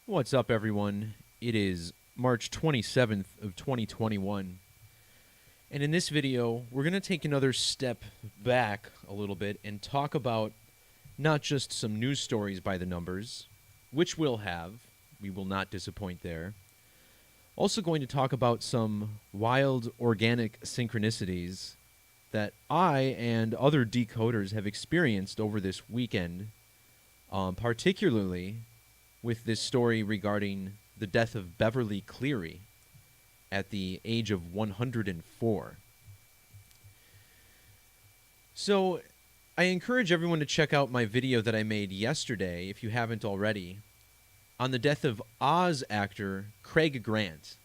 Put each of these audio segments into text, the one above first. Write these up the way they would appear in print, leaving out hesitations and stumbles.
What's up, everyone? It is March 27th of 2021. And in this video, we're going to take another step back a little bit and talk about not just some news stories by the numbers, which we'll have. We will not disappoint there. Also going to talk about some wild organic synchronicities that I and other decoders have experienced over this weekend, particularly with this story regarding the death of Beverly Cleary at the age of 104. So I encourage everyone to check out my video that I made yesterday, if you haven't already, on the death of Oz actor Craig Grant.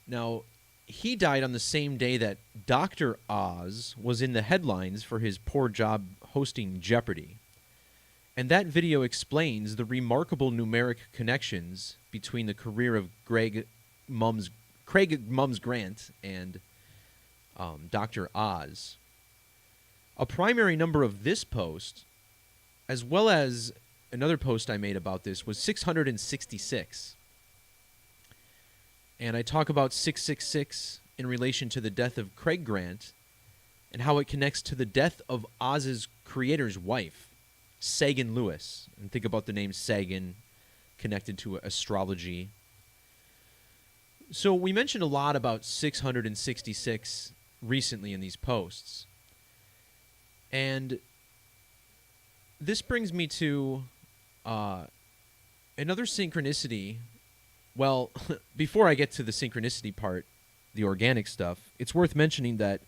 Now, he died on the same day that Dr. Oz was in the headlines for his poor job hosting Jeopardy! And that video explains the remarkable numeric connections between the career of Craig Mums Grant and Dr. Oz. A primary number of this post, as well as another post I made about this, was 666. And I talk about 666 in relation to the death of Craig Grant and how it connects to the death of Oz's creator's wife, Sagan Lewis. And think about the name Sagan connected to astrology. So we mentioned a lot about 666 recently in these posts. And this brings me to another synchronicity. Well, before I get to the synchronicity part, the organic stuff, it's worth mentioning that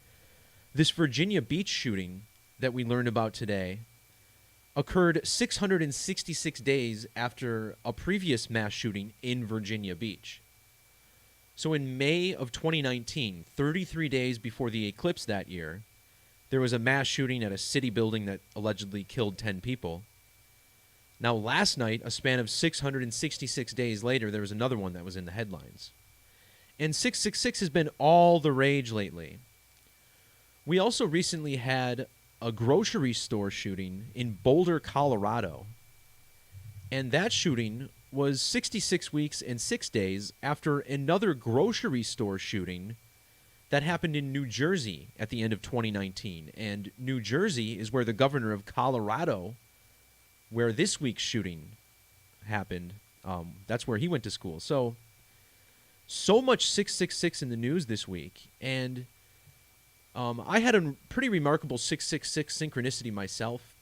this Virginia Beach shooting that we learned about today occurred 666 days after a previous mass shooting in Virginia Beach. So in May of 2019, 33 days before the eclipse that year, there was a mass shooting at a city building that allegedly killed 10 people. Now last night, a span of 666 days later, there was another one that was in the headlines. And 666 has been all the rage lately. We also recently had a grocery store shooting in Boulder, Colorado. And that shooting was 66 weeks and 6 days after another grocery store shooting that happened in New Jersey at the end of 2019. And New Jersey is where the governor of Colorado, where this week's shooting happened, that's where he went to school. So much 666 in the news this week. And I had a pretty remarkable 666 synchronicity myself.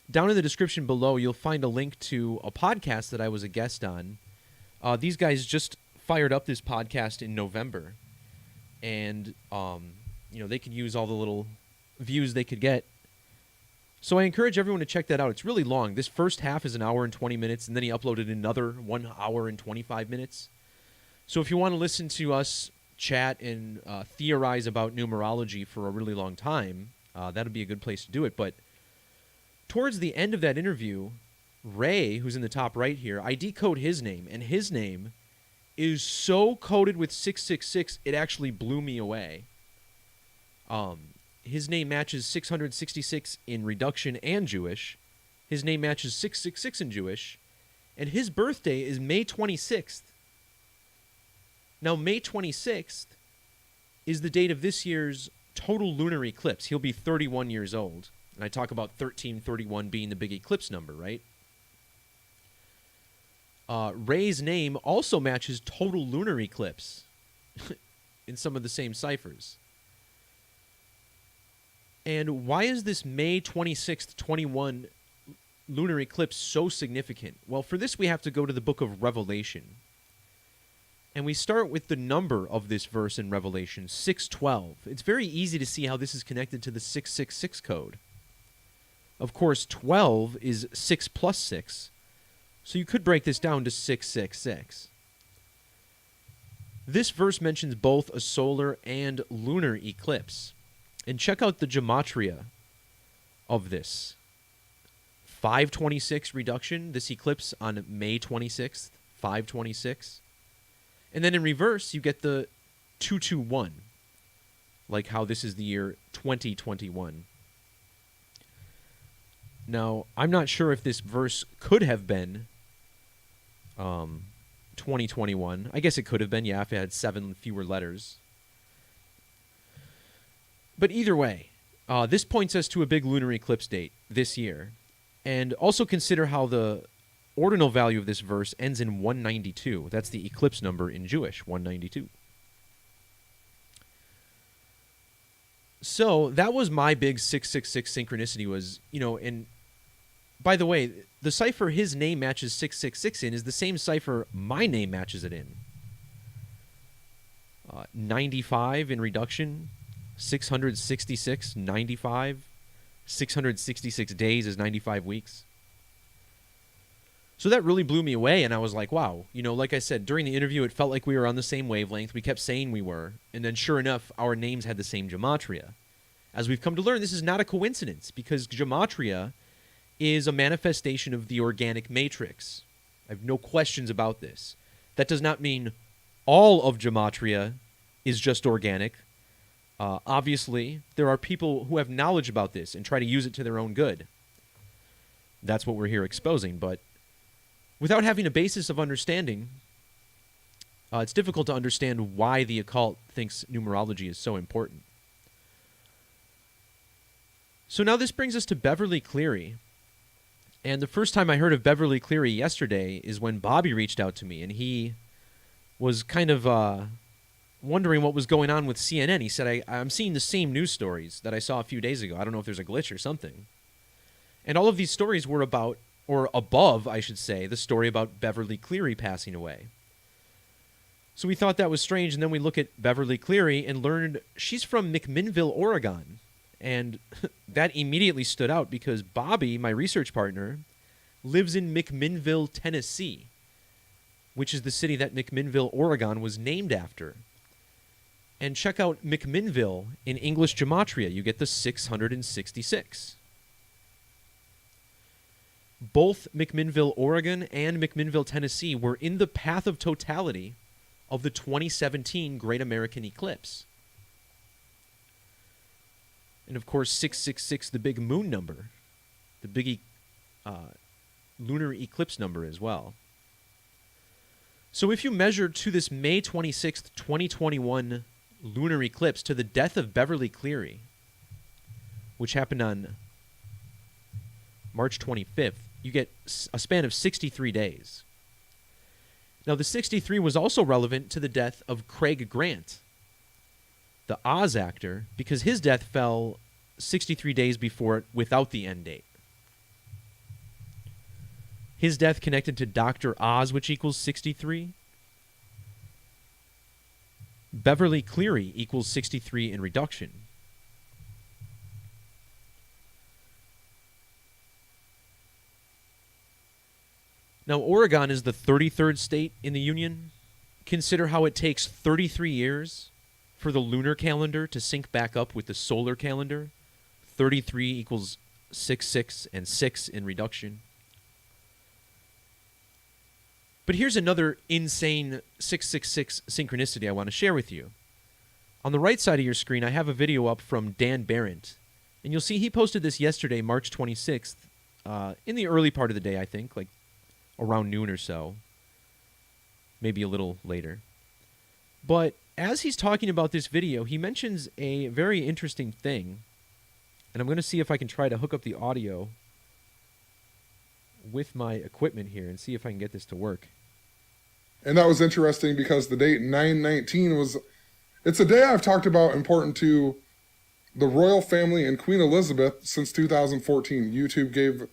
Down in the description below, you'll find a link to a podcast that I was a guest on. These guys just fired up this podcast in November. And, they could use all the little views they could get. So I encourage everyone to check that out. It's really long. This first half is an hour and 20 minutes, and then he uploaded another 1 hour and 25 minutes. So if you want to listen to us chat and theorize about numerology for a really long time, that would be a good place to do it. But towards the end of that interview, Ray, who's in the top right here, I decode his name, and his name is so coded with 666, it actually blew me away. His name matches 666 in reduction and Jewish. His name matches 666 in Jewish. And his birthday is May 26th. Now, May 26th is the date of this year's total lunar eclipse. He'll be 31 years old. And I talk about 1331 being the big eclipse number, right? Ray's name also matches total lunar eclipse in some of the same ciphers. And why is this May 26th, 21 lunar eclipse so significant? Well, for this we have to go to the book of Revelation. And we start with the number of this verse in Revelation, 612. It's very easy to see how this is connected to the 666 code. Of course, 12 is 6 plus 6. So you could break this down to 666. This verse mentions both a solar and lunar eclipse. And check out the gematria of this. 526 reduction, this eclipse on May 26th, 526. And then in reverse, you get the 221, like how this is the year 2021. Now, I'm not sure if this verse could have been 2021. I guess it could have been, yeah, if it had 7 fewer letters. But either way, this points us to a big lunar eclipse date this year. And also consider how the ordinal value of this verse ends in 192. That's the eclipse number in Jewish, 192. So that was my big 666 synchronicity was, and by the way, the cipher his name matches 666 in is the same cipher my name matches it in. 95 in reduction, 666, 95, 666 days is 95 weeks. So that really blew me away, and I was like, wow. Like I said, during the interview, it felt like we were on the same wavelength. We kept saying we were, and then sure enough, our names had the same gematria. As we've come to learn, this is not a coincidence, because gematria is a manifestation of the organic matrix. I have no questions about this. That does not mean all of gematria is just organic. Obviously, there are people who have knowledge about this and try to use it to their own good. That's what we're here exposing, but without having a basis of understanding, it's difficult to understand why the occult thinks numerology is so important. So now this brings us to Beverly Cleary. And the first time I heard of Beverly Cleary yesterday is when Bobby reached out to me, and he was kind of wondering what was going on with CNN. He said, I'm seeing the same news stories that I saw a few days ago. I don't know if there's a glitch or something. And all of these stories were about, or above, I should say, the story about Beverly Cleary passing away. So we thought that was strange, and then we look at Beverly Cleary and learned she's from McMinnville, Oregon. And that immediately stood out because Bobby, my research partner, lives in McMinnville, Tennessee, which is the city that McMinnville, Oregon was named after. And check out McMinnville in English Gematria. You get the 666. Both McMinnville, Oregon and McMinnville, Tennessee were in the path of totality of the 2017 Great American Eclipse. And of course, 666, the big moon number, the big lunar eclipse number as well. So if you measure to this May 26th, 2021 lunar eclipse to the death of Beverly Cleary, which happened on March 25th, you get a span of 63 days. Now, the 63 was also relevant to the death of Craig Grant, the Oz actor, because his death fell 63 days before it without the end date. His death connected to Dr. Oz, which equals 63. Beverly Cleary equals 63 in reduction. Now, Oregon is the 33rd state in the Union. Consider how it takes 33 years for the lunar calendar to sync back up with the solar calendar. 33 equals 6, and 6 in reduction. But here's another insane 666 synchronicity I want to share with you. On the right side of your screen, I have a video up from Dan Barrett. And you'll see he posted this yesterday, March 26th, in the early part of the day, I think, like around noon or so. Maybe a little later. But as he's talking about this video, he mentions a very interesting thing. And I'm going to see if I can try to hook up the audio with my equipment here and see if I can get this to work. And that was interesting because the date 9/19 was, it's a day I've talked about important to the royal family and Queen Elizabeth since 2014. YouTube gave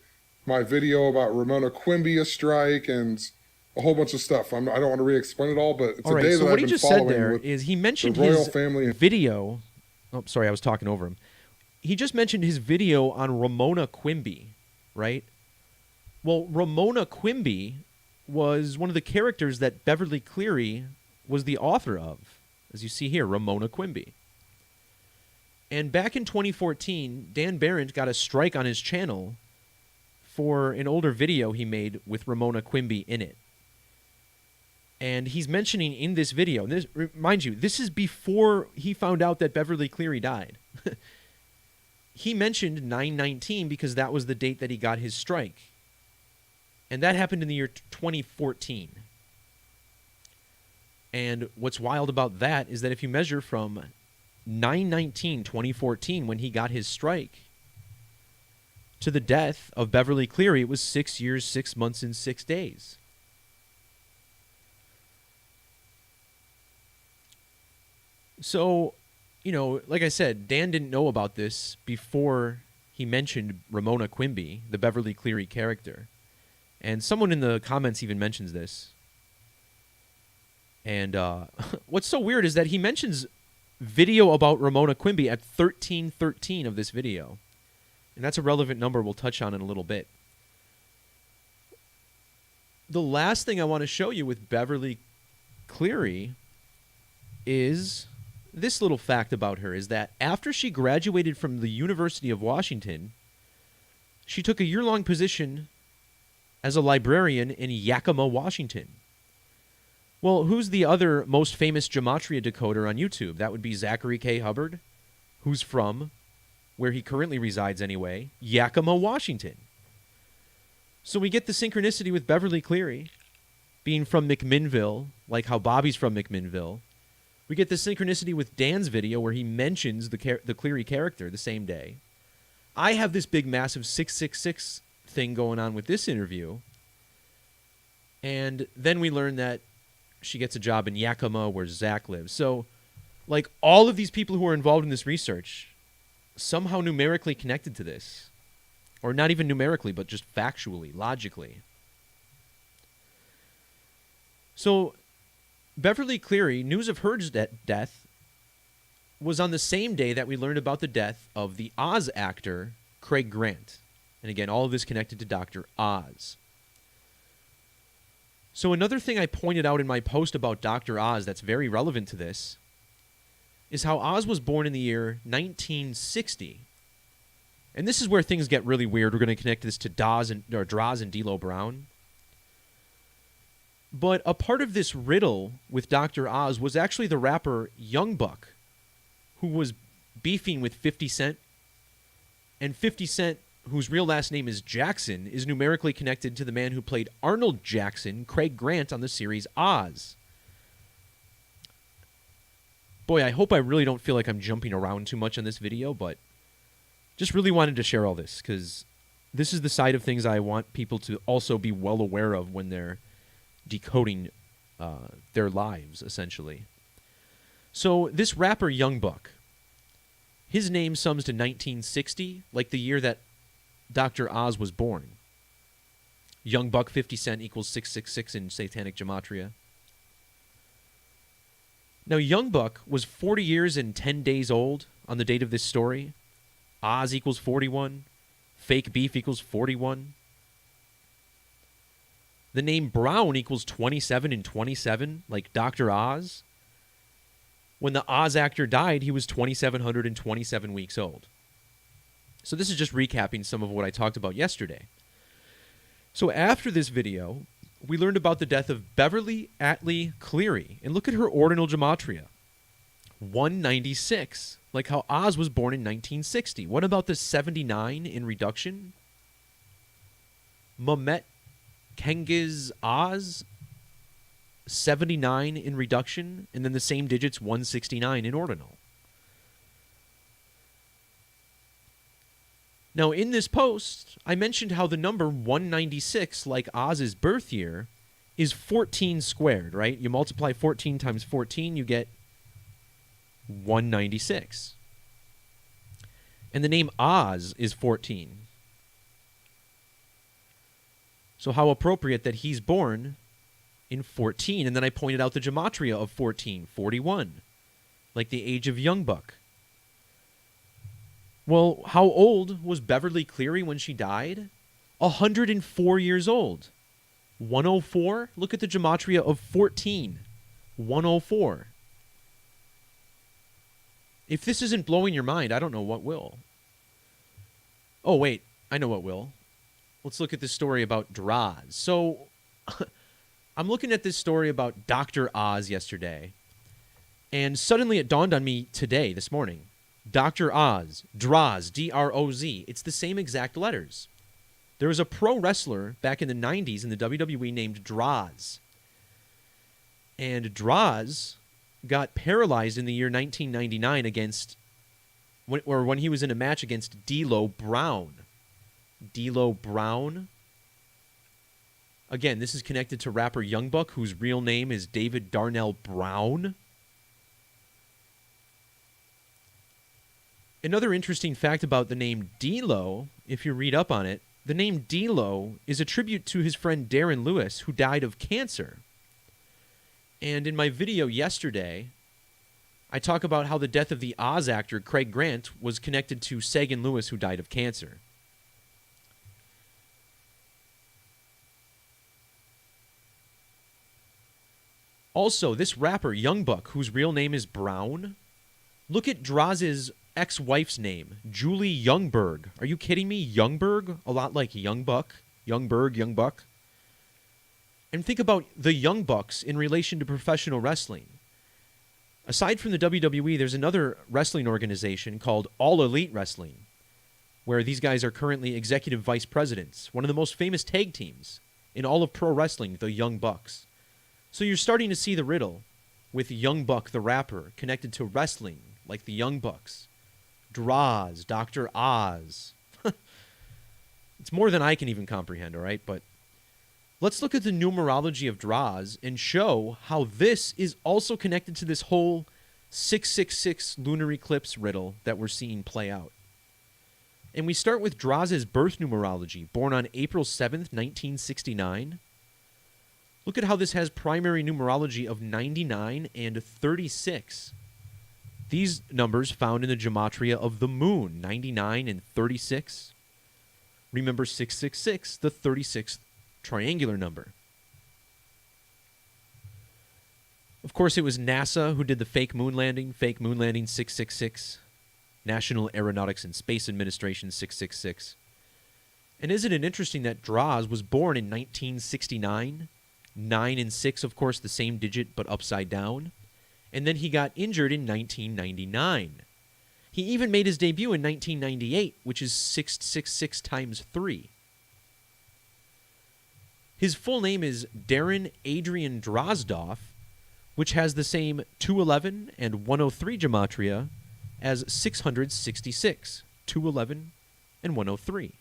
my video about Ramona Quimby a strike and a whole bunch of stuff. I don't want to re-explain it all, but it's all a day so that what I've he been just said following there with is he mentioned the royal his family. video. Oh, sorry, I was talking over him. He just mentioned his video on Ramona Quimby, right? Well, Ramona Quimby was one of the characters that Beverly Cleary was the author of, as you see here, Ramona Quimby. And back in 2014, Dan Barrett got a strike on his channel for an older video he made with Ramona Quimby in it. And he's mentioning in this video, and this, mind you, this is before he found out that Beverly Cleary died. He mentioned 9/19 because that was the date that he got his strike. And that happened in the year 2014. And what's wild about that is that if you measure from 9/19/2014, when he got his strike, to the death of Beverly Cleary, it was 6 years, 6 months, and 6 days. So, like I said, Dan didn't know about this before he mentioned Ramona Quimby, the Beverly Cleary character. And someone in the comments even mentions this. And what's so weird is that he mentions video about Ramona Quimby at 1313 of this video. And that's a relevant number we'll touch on in a little bit. The last thing I want to show you with Beverly Cleary is this little fact about her, is that after she graduated from the University of Washington, she took a year-long position as a librarian in Yakima, Washington. Well, who's the other most famous Gematria decoder on YouTube? That would be Zachary K. Hubbard, who's from, where he currently resides anyway, Yakima, Washington. So we get the synchronicity with Beverly Cleary being from McMinnville, like how Bobby's from McMinnville. We get the synchronicity with Dan's video where he mentions the Cleary character the same day. I have this big, massive 666 thing going on with this interview. And then we learn that she gets a job in Yakima where Zach lives. So, like, all of these people who are involved in this research somehow numerically connected to this. Or not even numerically, but just factually, logically. So, Beverly Cleary, news of her death was on the same day that we learned about the death of the Oz actor, Craig Grant. And again, all of this connected to Dr. Oz. So another thing I pointed out in my post about Dr. Oz that's very relevant to this is how Oz was born in the year 1960. And this is where things get really weird. We're going to connect this to Droz and Dilow Brown. But a part of this riddle with Dr. Oz was actually the rapper Young Buck, who was beefing with 50 Cent. And 50 Cent, whose real last name is Jackson, is numerically connected to the man who played Arnold Jackson, Craig Grant, on the series Oz. Boy, I hope I really don't feel like I'm jumping around too much on this video, but just really wanted to share all this, because this is the side of things I want people to also be well aware of when they're decoding their lives, essentially. So this rapper Young Buck, his name sums to 1960, like the year that Dr. Oz was born. Young Buck 50 Cent equals 666 in Satanic Gematria. Now, Young Buck was 40 years and 10 days old on the date of this story. Oz equals 41. Fake beef equals 41. The name Brown equals 27 and 27, like Dr. Oz. When the Oz actor died, he was 2,727 weeks old. So this is just recapping some of what I talked about yesterday. So after this video, we learned about the death of Beverly Atlee Cleary. And look at her ordinal gematria. 196, like how Oz was born in 1960. What about the 79 in reduction? Mamet Kengiz Oz, 79 in reduction, and then the same digits, 169 in ordinal. Now, in this post, I mentioned how the number 196, like Oz's birth year, is 14 squared, right? You multiply 14 times 14, you get 196. And the name Oz is 14. So how appropriate that he's born in 14. And then I pointed out the gematria of 14, 41, like the age of Young Buck. Well, how old was Beverly Cleary when she died? 104 years old. 104? Look at the gematria of 14. 104. If this isn't blowing your mind, I don't know what will. Oh, wait. I know what will. Let's look at this story about Droz. So, I'm looking at this story about Dr. Oz yesterday, and suddenly it dawned on me today, this morning. Dr. Oz, Droz, D-R-O-Z. It's the same exact letters. There was a pro wrestler back in the 90s in the WWE named Droz. And Droz got paralyzed in the year 1999 when he was in a match against Dilow Brown. Dilow Brown. Again, this is connected to rapper Young Buck, whose real name is David Darnell Brown. Another interesting fact about the name Dilow, if you read up on it, the name Dilow is a tribute to his friend Darren Lewis, who died of cancer. And in my video yesterday, I talk about how the death of the Oz actor Craig Grant was connected to Sagan Lewis, who died of cancer. Also, this rapper, Young Buck, whose real name is Brown, look at Droz's ex-wife's name, Julie Youngberg. Are you kidding me? Youngberg? A lot like Young Buck. Youngberg, Young Buck. And think about the Young Bucks in relation to professional wrestling. Aside from the WWE, there's another wrestling organization called All Elite Wrestling, where these guys are currently executive vice presidents, one of the most famous tag teams in all of pro wrestling, the Young Bucks. So you're starting to see the riddle with Young Buck the rapper connected to wrestling, like the Young Bucks. Droz, Dr. Oz. It's more than I can even comprehend, all right? But let's look at the numerology of Droz and show how this is also connected to this whole 666 lunar eclipse riddle that we're seeing play out. And we start with Droz's birth numerology, born on April 7th, 1969. Look at how this has primary numerology of 99 and 36. These numbers found in the Gematria of the moon, 99 and 36. Remember 666, the 36th triangular number. Of course, it was NASA who did the fake moon landing 666. National Aeronautics and Space Administration 666. And isn't it interesting that Droz was born in 1969? 9 and 6, of course, the same digit but upside down. And then he got injured in 1999. He even made his debut in 1998, which is 666 times 3. His full name is Darren Adrian Drozdoff, which has the same 211 and 103 gematria as 666, 211 and 103.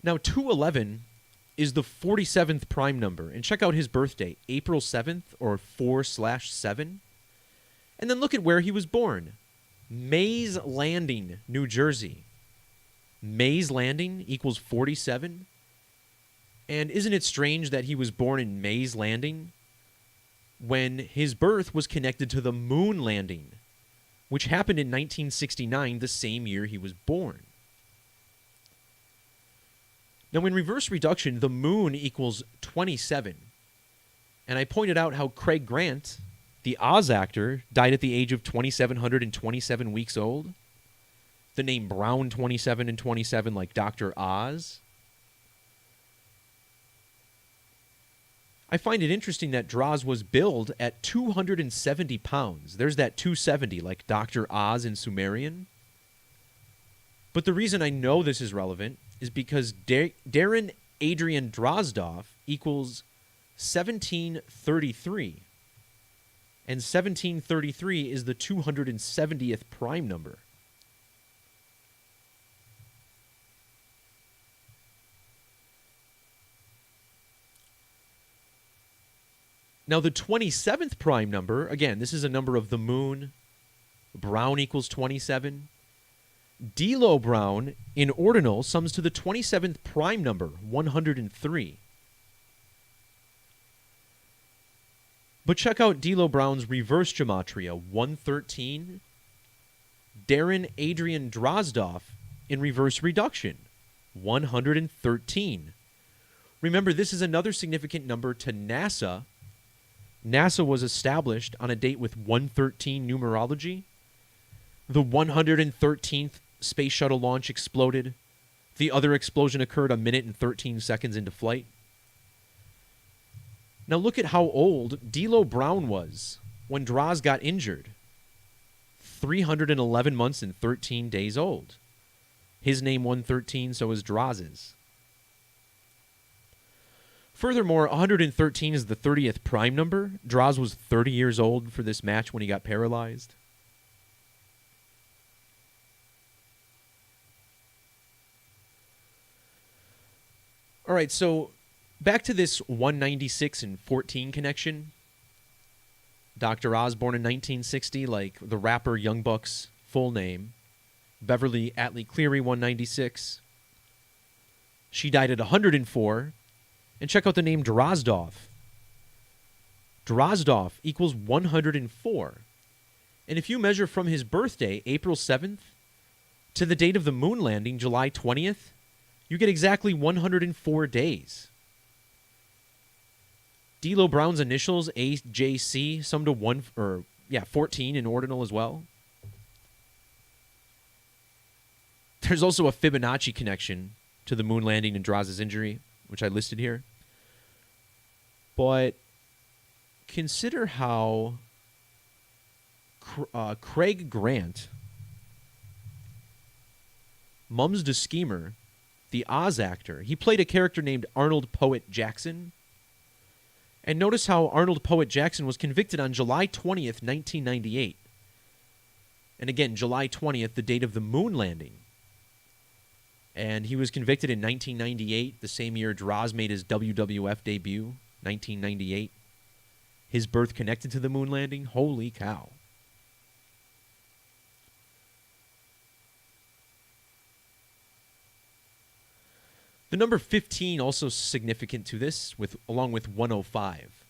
Now, 211 is the 47th prime number. And check out his birthday, April 7th, or 4/7. And then look at where he was born. Mays Landing, New Jersey. Mays Landing equals 47. And isn't it strange that he was born in Mays Landing when his birth was connected to the moon landing, which happened in 1969, the same year he was born? Now, in reverse reduction, the moon equals 27. And I pointed out how Craig Grant, the Oz actor, died at the age of 2,727 weeks old. The name Brown 27 and 27, like Dr. Oz. I find it interesting that Droz was billed at 270 pounds. There's that 270, like Dr. Oz in Sumerian. But the reason I know this is relevant is because Darren Adrian Drozdoff equals 1733. And 1733 is the 270th prime number. Now, the 27th prime number, again, this is a number of the moon. Brown equals 27. Dilow Brown in ordinal sums to the 27th prime number, 103. But check out Dilow Brown's reverse gematria, 113. Darren Adrian Drozdoff in reverse reduction, 113. Remember, this is another significant number to NASA. NASA was established on a date with 113 numerology. The 113th space shuttle launch exploded. The other explosion occurred a minute and 13 seconds into flight. Now look at how old Dilow Brown was when Droz got injured. 311 months and 13 days old. His name 113, so is Droz's. Furthermore, 113 is the 30th prime number. Droz was 30 years old for this match when he got paralyzed. All right, so back to this 196 and 14 connection. Dr. Oz, born in 1960, like the rapper Young Buck's full name. Beverly Cleary, 196. She died at 104. And check out the name Drozdov. Drozdov equals 104. And if you measure from his birthday, April 7th, to the date of the moon landing, July 20th, you get exactly 104 days. Dilow Brown's initials, AJC, sum to 14 in ordinal as well. There's also a Fibonacci connection to the moon landing and Droz's injury, which I listed here. But consider how Craig Grant, Mums the Schemer, the Oz actor, he played a character named Arnold Poet Jackson. And notice how Arnold Poet Jackson was convicted on July 20th, 1998. And again, July 20th, the date of the moon landing. And he was convicted in 1998, the same year Droz made his WWF debut, 1998. His birth connected to the moon landing? Holy cow. The number 15 also significant to this, along with 105.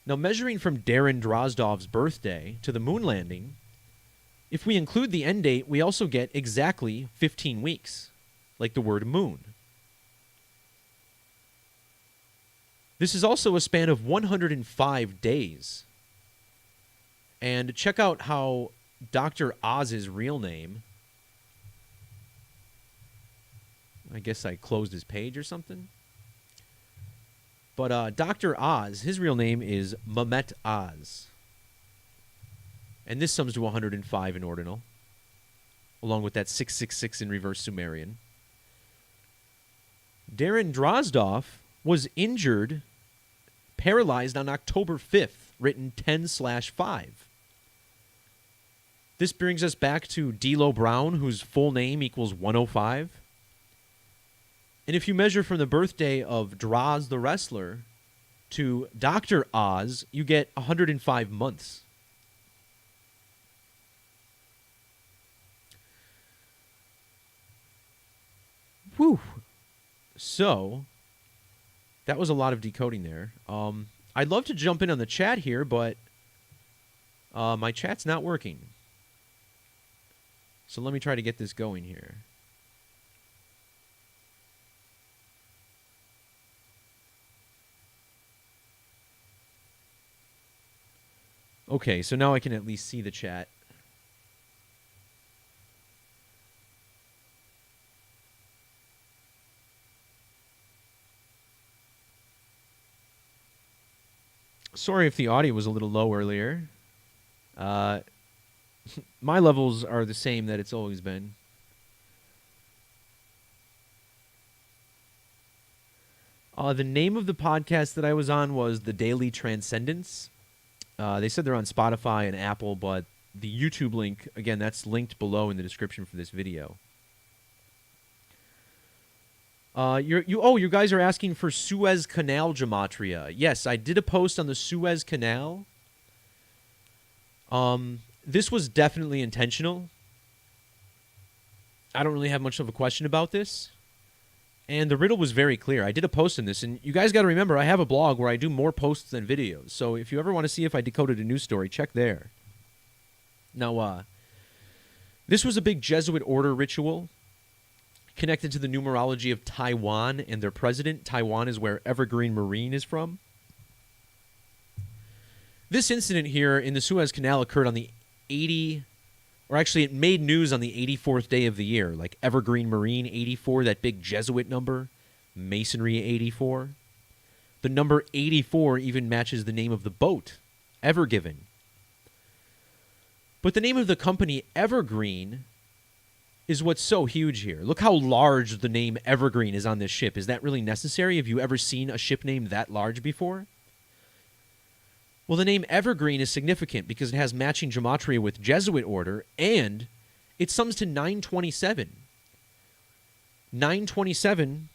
Now, measuring from Darren Drozdov's birthday to the moon landing, if we include the end date, we also get exactly 15 weeks, like the word moon. This is also a span of 105 days. And check out how Dr. Oz's real name, I guess I closed his page or something. But Dr. Oz, his real name is Mehmet Oz. And this sums to 105 in ordinal, along with that 666 in reverse Sumerian. Darren Drozdov was injured, paralyzed on October 5th, written 10/5. This brings us back to Dilow Brown, whose full name equals 105. And if you measure from the birthday of Droz the wrestler to Dr. Oz, you get 105 months. Whew. So, that was a lot of decoding there. I'd love to jump in on the chat here, but my chat's not working. So let me try to get this going here. Okay, so now I can at least see the chat. Sorry if the audio was a little low earlier. My levels are the same that it's always been. The name of the podcast that I was on was The Daily Transcendence. They said they're on Spotify and Apple, but the YouTube link, again, that's linked below in the description for this video. You guys are asking for Suez Canal Gematria. Yes, I did a post on the Suez Canal. This was definitely intentional. I don't really have much of a question about this. And the riddle was very clear. I did a post in this, and you guys got to remember, I have a blog where I do more posts than videos. So if you ever want to see if I decoded a news story, check there. Now, this was a big Jesuit order ritual connected to the numerology of Taiwan and their president. Taiwan is where Evergreen Marine is from. This incident here in the Suez Canal occurred on the it made news on the 84th day of the year, like Evergreen Marine 84, that big Jesuit number, Masonry 84. The number 84 even matches the name of the boat, Evergiven. But the name of the company, Evergreen, is what's so huge here. Look how large the name Evergreen is on this ship. Is that really necessary? Have you ever seen a ship named that large before? Well, the name Evergreen is significant because it has matching gematria with Jesuit order, and it sums to 927. 927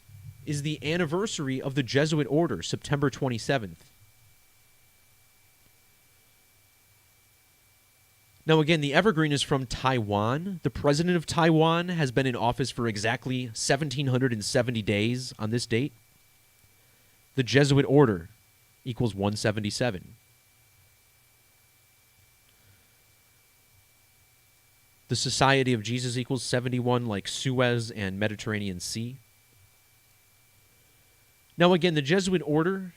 is the anniversary of the Jesuit order, September 27th. Now, again, the Evergreen is from Taiwan. The president of Taiwan has been in office for exactly 1,770 days on this date. The Jesuit order equals 177. The Society of Jesus equals 71, like Suez and Mediterranean Sea. Now, again, the Jesuit order,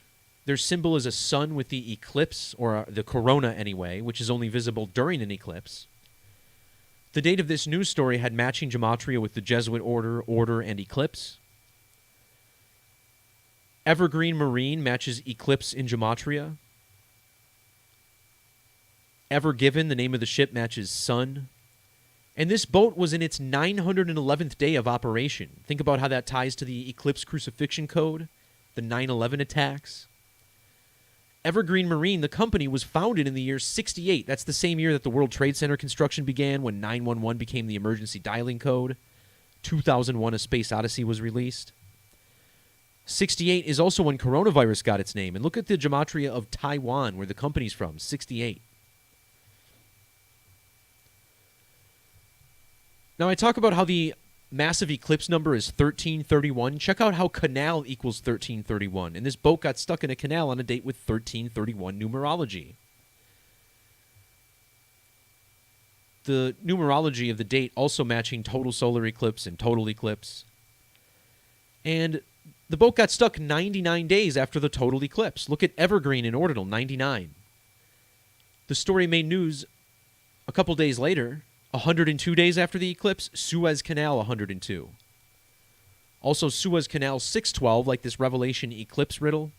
their symbol is a sun with the eclipse, or the corona anyway, which is only visible during an eclipse. The date of this news story had matching gematria with the Jesuit order, and eclipse. Evergreen Marine matches eclipse in gematria. Ever Given, the name of the ship, matches sun. And this boat was in its 911th day of operation. Think about how that ties to the Eclipse Crucifixion Code, the 9/11 attacks. Evergreen Marine, the company, was founded in the year 68. That's the same year that the World Trade Center construction began, when 911 became the emergency dialing code. 2001, A Space Odyssey was released. 68 is also when coronavirus got its name. And look at the gematria of Taiwan, where the company's from, 68. Now, I talk about how the massive eclipse number is 1331. Check out how canal equals 1331. And this boat got stuck in a canal on a date with 1331 numerology. The numerology of the date also matching total solar eclipse and total eclipse. And the boat got stuck 99 days after the total eclipse. Look at Evergreen in Ordinal, 99. The story made news a couple days later. 102 days after the eclipse, Suez Canal 102. Also, Suez Canal 612, like this Revelation eclipse riddle.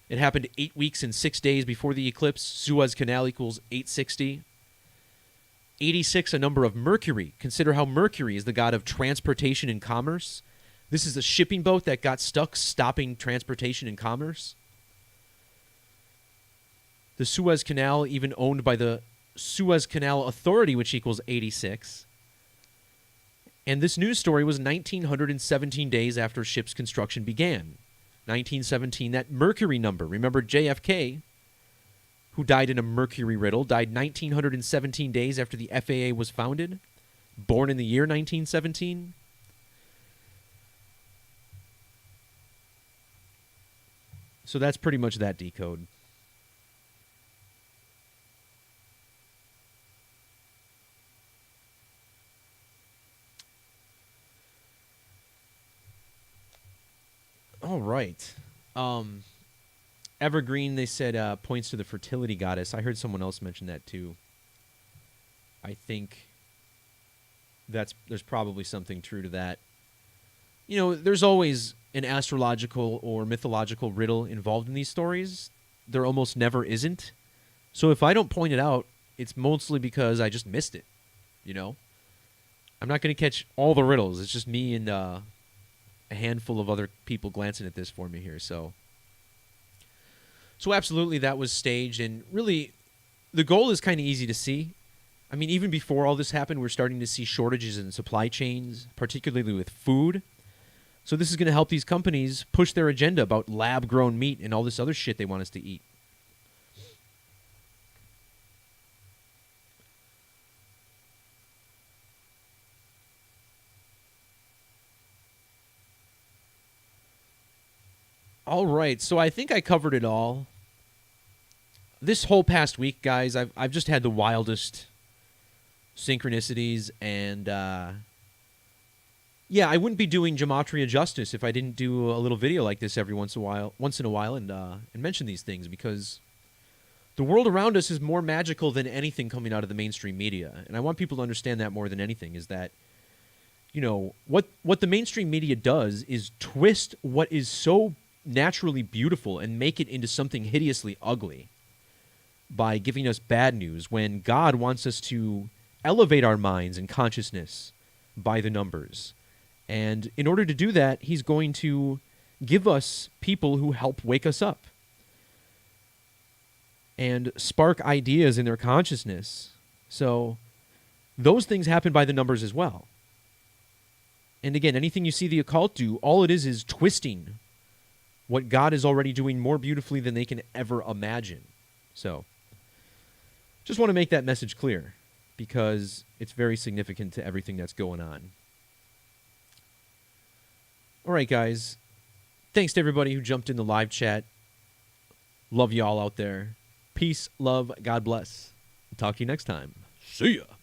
It happened 8 weeks and 6 days before the eclipse. Suez Canal equals 860. 86, a number of Mercury. Consider how Mercury is the god of transportation and commerce. This is a shipping boat that got stuck, stopping transportation and commerce. The Suez Canal, even owned by the Suez Canal Authority, which equals 86. And this news story was 1,917 days after ship's construction began. 1917, that Mercury number. Remember JFK, who died in a Mercury riddle, died 1,917 days after the FAA was founded, born in the year 1917. So that's pretty much that decode. All right. Evergreen, they said, points to the fertility goddess. I heard someone else mention that too. I think there's probably something true to that. You know, there's always an astrological or mythological riddle involved in these stories. There almost never isn't. So if I don't point it out, it's mostly because I just missed it, you know? I'm not going to catch all the riddles. It's just me and a handful of other people glancing at this for me here. So absolutely that was staged, and really the goal is kind of easy to see. I mean, even before all this happened, we're starting to see shortages in supply chains, particularly with food. So this is going to help these companies push their agenda about lab-grown meat and all this other shit they want us to eat. All right, so I think I covered it all. This whole past week, guys, I've just had the wildest synchronicities, and yeah, I wouldn't be doing Gematria justice if I didn't do a little video like this every once in a while, and mention these things, because the world around us is more magical than anything coming out of the mainstream media, and I want people to understand that more than anything. Is that, you know, what the mainstream media does is twist what is so naturally beautiful and make it into something hideously ugly by giving us bad news, when God wants us to elevate our minds and consciousness by the numbers. And in order to do that, he's going to give us people who help wake us up and spark ideas in their consciousness. So those things happen by the numbers as well. And again, anything you see the occult do, all it is twisting what God is already doing more beautifully than they can ever imagine. So just want to make that message clear because it's very significant to everything that's going on. All right, guys. Thanks to everybody who jumped in the live chat. Love you all out there. Peace, love, God bless. Talk to you next time. See ya.